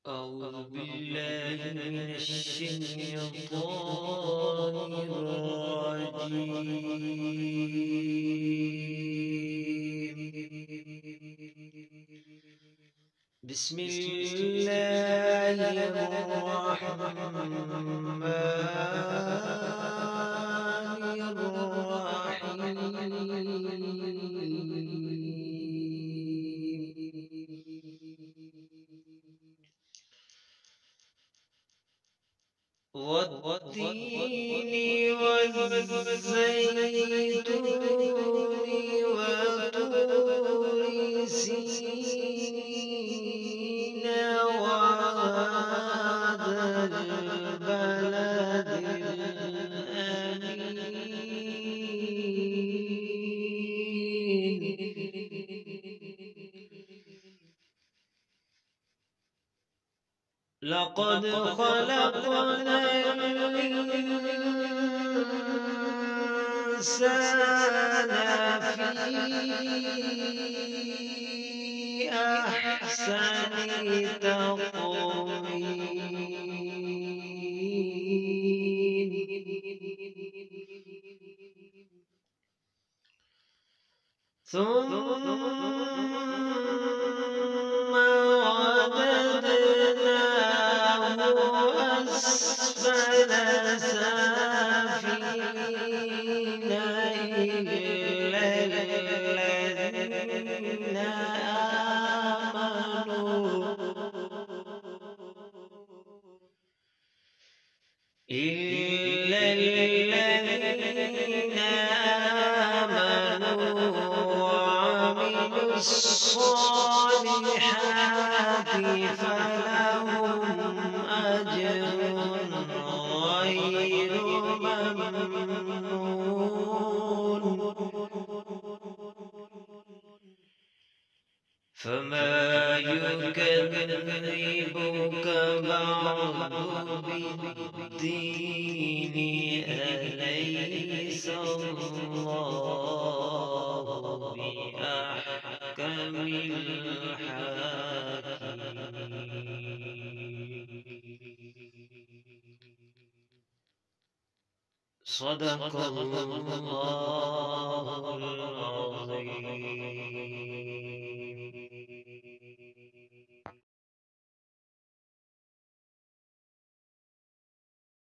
أعوذ بالله من الشيطان الرجيم. بسم الله الرحمن الرحيم. والتين والزيتون وطور سينين وهذا البلد الأمين. لقد خلقنا الإنسان في أحسن تقويم ثم رددناه أسفل سافلين إلا الذين آمنوا وعملوا الصالحات فلهم أجر غير ممنون. فما يكذبك بعد بالدين أليس الله بأحكم الحاكمين. صدق الله العظيم.